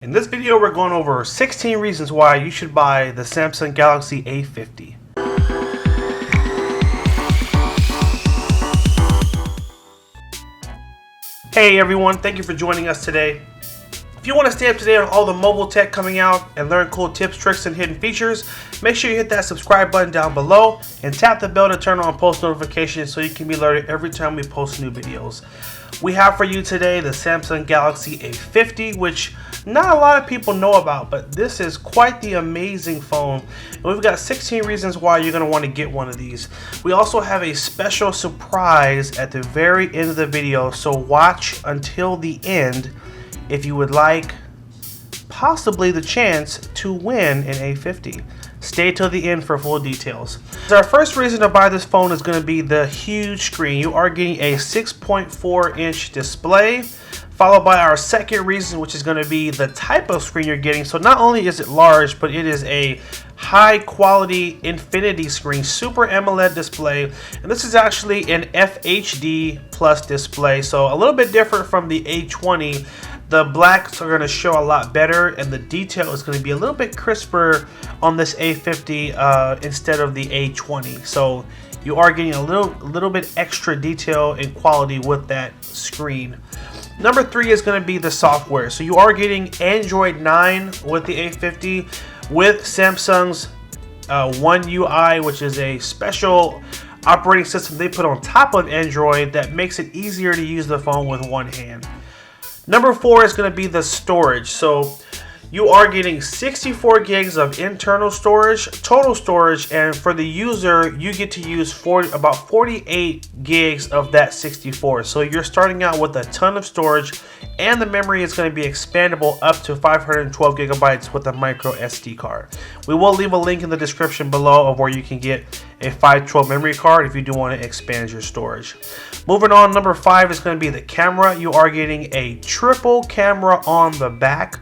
In this video, we're going over 16 reasons why you should buy the Samsung Galaxy A50. Hey everyone, thank you for joining us today. If you want to stay up to date on all the mobile tech coming out and learn cool tips, tricks, and hidden features, make sure you hit that subscribe button down below and tap the bell to turn on post notifications so you can be alerted every time we post new videos. We have for you today the Samsung Galaxy A50, which not a lot of people know about, but this is quite the amazing phone. And we've got 16 reasons why you're going to want to get one of these. We also have a special surprise at the very end of the video, so watch until the end if you would like possibly the chance to win an A50. Stay till the end for full details. Our first reason to buy this phone is going to be the huge screen. You are getting a 6.4-inch display, followed by our second reason, which is going to be the type of screen you're getting. So not only is it large, but it is a high quality infinity screen, super AMOLED display, and this is actually an FHD plus display, so a little bit different from the A20. The blacks are going to show a lot better, and the detail is going to be a little bit crisper on this A50 instead of the A20. So you are getting a little bit extra detail and quality with that screen. Number 3 is going to be the software. So you are getting Android 9 with the A50 with Samsung's One UI, which is a special operating system they put on top of Android that makes it easier to use the phone with one hand. Number 4 is going to be the storage. So you are getting 64 gigs of internal storage, total storage, and for the user, you get to use about 48 gigs of that 64. So you're starting out with a ton of storage, and the memory is going to be expandable up to 512 gigabytes with a micro SD card. We will leave a link in the description below of where you can get a 512 memory card if you do want to expand your storage. Moving on, number 5 is going to be the camera. You are getting a triple camera on the back.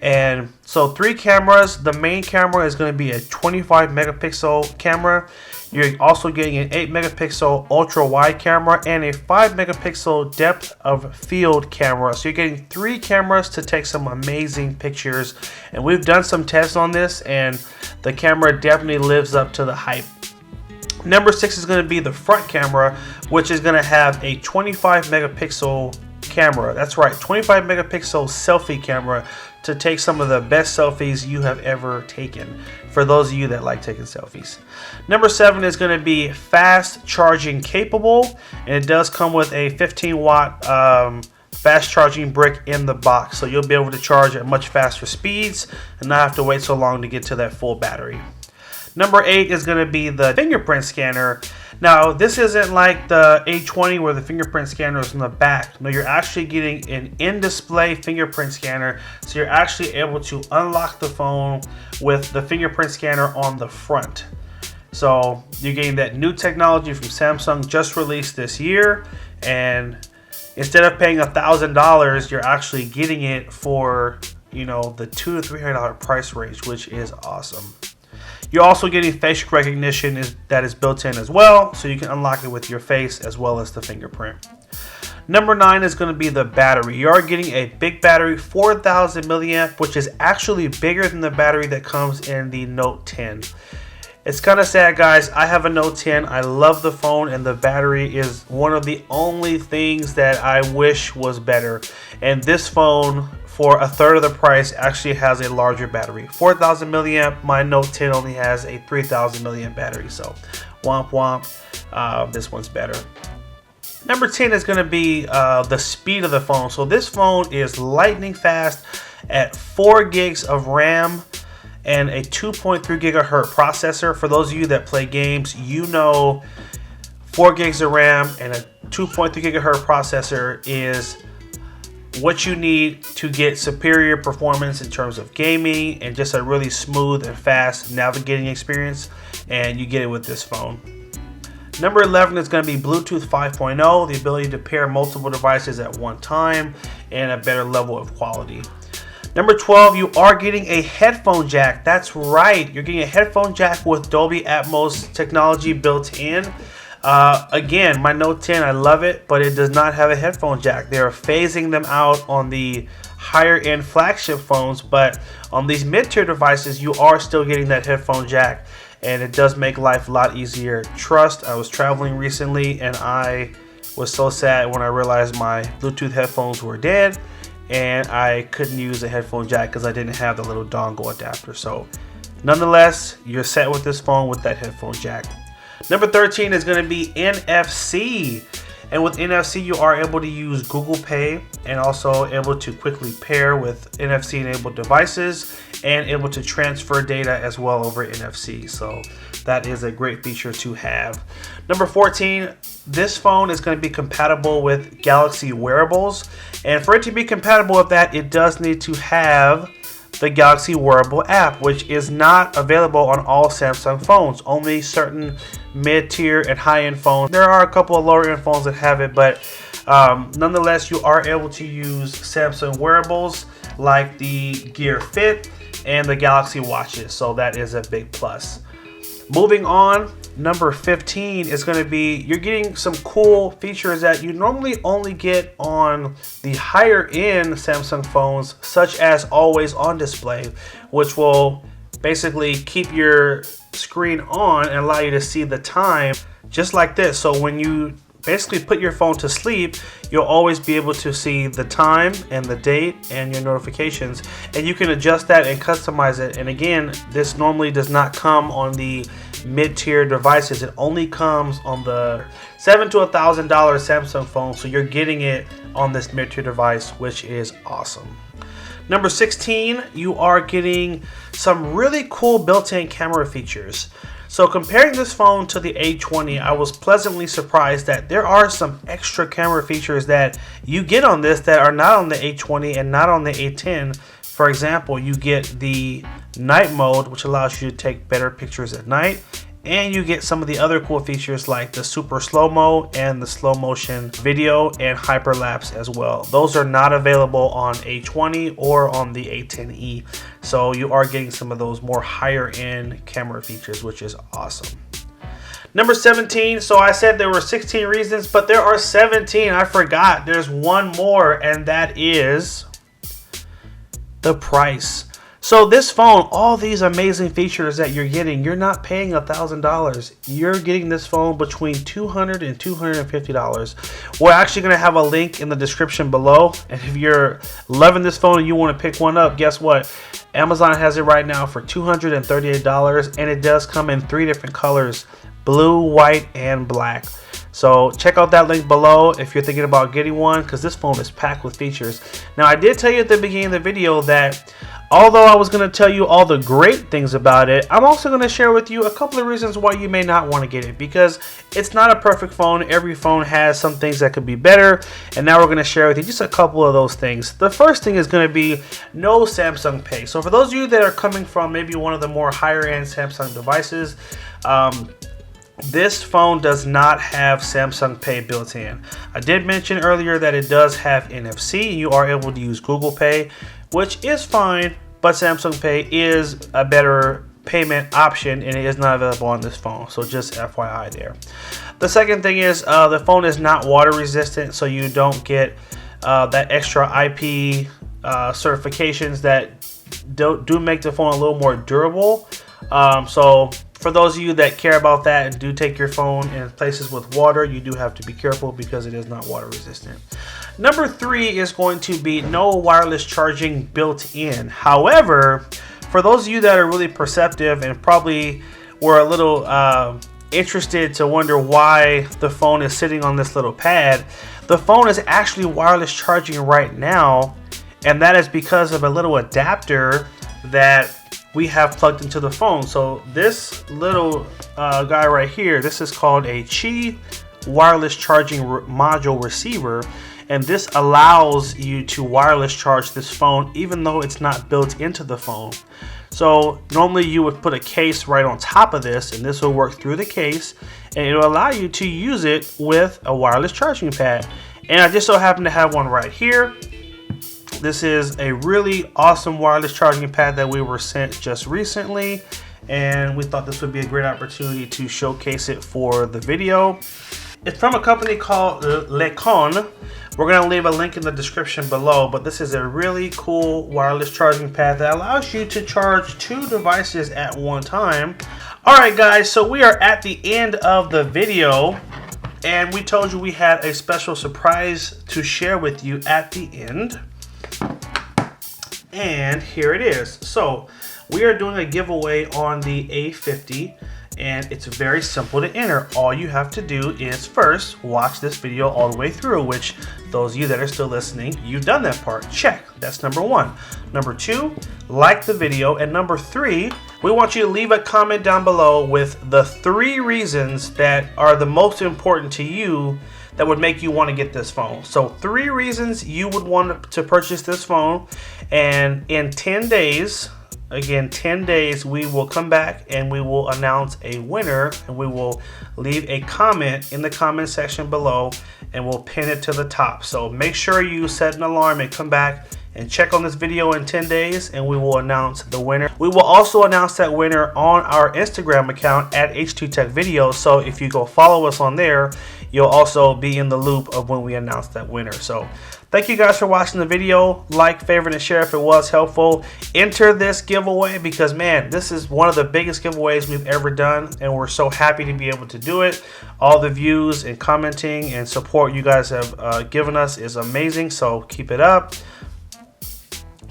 And so 3 cameras. The main camera is going to be a 25 megapixel camera. You're also getting an 8 megapixel ultra wide camera and a 5 megapixel depth of field camera. So you're getting 3 cameras to take some amazing pictures. And we've done some tests on this, and the camera definitely lives up to the hype. Number 6 is going to be the front camera, which is going to have a 25 megapixel camera. That's right, 25 megapixel selfie camera to take some of the best selfies you have ever taken, for those of you that like taking selfies. Number 7 is going to be fast charging capable, and it does come with a 15-watt fast charging brick in the box, so you'll be able to charge at much faster speeds and not have to wait so long to get to that full battery. Number 8 is going to be the fingerprint scanner. Now, this isn't like the A20 where the fingerprint scanner is in the back. No, you're actually getting an in-display fingerprint scanner, so you're actually able to unlock the phone with the fingerprint scanner on the front. So you're getting that new technology from Samsung, just released this year, and instead of paying $1,000, you're actually getting it for, you know, the $200 to $300 price range, which is awesome. You're also getting facial recognition that is built in as well, so you can unlock it with your face as well as the fingerprint. Number 9 is going to be the battery. You are getting a big battery, 4,000 milliamp, which is actually bigger than the battery that comes in the Note 10. It's kind of sad, guys. I have a Note 10. I love the phone, and the battery is one of the only things that I wish was better. And this phone, for a third of the price, actually has a larger battery. 4,000 milliamp. My Note 10 only has a 3,000 milliamp battery. So, womp womp. This one's better. Number 10 is going to be the speed of the phone. So this phone is lightning fast at 4 gigs of RAM and a 2.3 gigahertz processor. For those of you that play games, you know 4 gigs of RAM and a 2.3 gigahertz processor is what you need to get superior performance in terms of gaming and just a really smooth and fast navigating experience, and you get it with this phone. Number 11 is going to be Bluetooth 5.0, the ability to pair multiple devices at one time and a better level of quality. Number 12, you are getting a headphone jack. That's right, you're getting a headphone jack with Dolby Atmos technology built in. Again, my Note 10, I love it, but it does not have a headphone jack. They are phasing them out on the higher end flagship phones, but on these mid-tier devices you are still getting that headphone jack, and it does make life a lot easier. Trust, I was traveling recently and I was so sad when I realized my Bluetooth headphones were dead and I couldn't use a headphone jack because I didn't have the little dongle adapter. So nonetheless, you're set with this phone with that headphone jack. Number 13 is going to be NFC. And with NFC, you are able to use Google Pay and also able to quickly pair with NFC enabled devices and able to transfer data as well over NFC. So that is a great feature to have. Number 14, this phone is going to be compatible with Galaxy wearables. And for it to be compatible with that, it does need to have the Galaxy Wearable app, which is not available on all Samsung phones, only certain mid-tier and high-end phones. There are a couple of lower-end phones that have it, but nonetheless, you are able to use Samsung wearables like the Gear Fit and the Galaxy Watches, so that is a big plus. Moving on, number 15 is going to be, you're getting some cool features that you normally only get on the higher end Samsung phones, such as always on display, which will basically keep your screen on and allow you to see the time just like this. So when you basically put your phone to sleep, you'll always be able to see the time and the date and your notifications, and you can adjust that and customize it. And again, this normally does not come on the mid-tier devices. It only comes on the $700 to $1,000 Samsung phone, so you're getting it on this mid-tier device, which is awesome. Number 16, you are getting some really cool built-in camera features. So comparing this phone to the A20, I was pleasantly surprised that there are some extra camera features that you get on this that are not on the A20 and not on the A10. For example, you get the night mode, which allows you to take better pictures at night. And you get some of the other cool features like the super slow-mo and the slow motion video and hyperlapse as well. Those are not available on A20 or on the A10e. So you are getting some of those more higher end camera features, which is awesome. Number 17, so I said there were 16 reasons, but there are 17. I forgot. There's one more, and that is the price. So this phone, all these amazing features that you're getting, you're not paying $1,000. You're getting this phone between $200 and $250. We're actually going to have a link in the description below. And if you're loving this phone and you want to pick one up, guess what? Amazon has it right now for $238, and it does come in 3 different colors: blue, white, and black. So check out that link below if you're thinking about getting one, because this phone is packed with features. Now, I did tell you at the beginning of the video that although I was going to tell you all the great things about it, I'm also going to share with you a couple of reasons why you may not want to get it, because it's not a perfect phone. Every phone has some things that could be better, and now we're going to share with you just a couple of those things. The first thing is going to be no Samsung Pay. So for those of you that are coming from maybe one of the more higher end Samsung devices, this phone does not have Samsung Pay built in. I did mention earlier that it does have NFC. You are able to use Google Pay, which is fine, but Samsung Pay is a better payment option and it is not available on this phone. So just FYI there. The second thing is the phone is not water resistant, so you don't get that extra IP certifications that do make the phone a little more durable. So for those of you that care about that and do take your phone in places with water, you do have to be careful because it is not water resistant. Number 3 is going to be no wireless charging built in. However, for those of you that are really perceptive and probably were a little interested to wonder why the phone is sitting on this little pad, the phone is actually wireless charging right now, and that is because of a little adapter that we have plugged into the phone. So this little guy right here, this is called a Qi wireless charging module receiver, and this allows you to wireless charge this phone even though it's not built into the phone. So normally you would put a case right on top of this, and this will work through the case, and it will allow you to use it with a wireless charging pad. And I just so happen to have one right here. This is a really awesome wireless charging pad that we were sent just recently, and we thought this would be a great opportunity to showcase it for the video. It's from a company called Lecon, We're going to leave a link in the description below, but this is a really cool wireless charging pad that allows you to charge 2 devices at one time. Alright guys, so we are at the end of the video, and we told you we had a special surprise to share with you at the end. And here it is. So we are doing a giveaway on the A50, and it's very simple to enter. All you have to do is first watch this video all the way through, which those of you that are still listening, you've done that part. Check. That's number 1. Number 2, like the video. And number 3, we want you to leave a comment down below with the 3 reasons that are the most important to you that would make you want to get this phone. So 3 reasons you would want to purchase this phone, and in 10 days, again 10 days, we will come back and we will announce a winner, and we will leave a comment in the comment section below and we'll pin it to the top. So make sure you set an alarm and come back and check on this video in 10 days, and we will announce the winner. We will also announce that winner on our Instagram account at H2TechVideos. So if you go follow us on there, you'll also be in the loop of when we announce that winner. So thank you guys for watching the video. Like, favorite, and share if it was helpful. Enter this giveaway because, man, this is one of the biggest giveaways we've ever done, and we're so happy to be able to do it. All the views and commenting and support you guys have given us is amazing, so keep it up.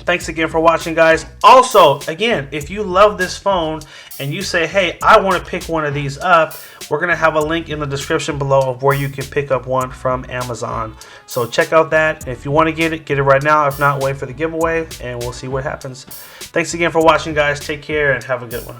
Thanks again for watching, guys. Also, again, if you love this phone and you say, hey, I want to pick one of these up, we're going to have a link in the description below of where you can pick up one from Amazon. So check out that. If you want to get it right now. If not, wait for the giveaway and we'll see what happens. Thanks again for watching, guys. Take care and have a good one.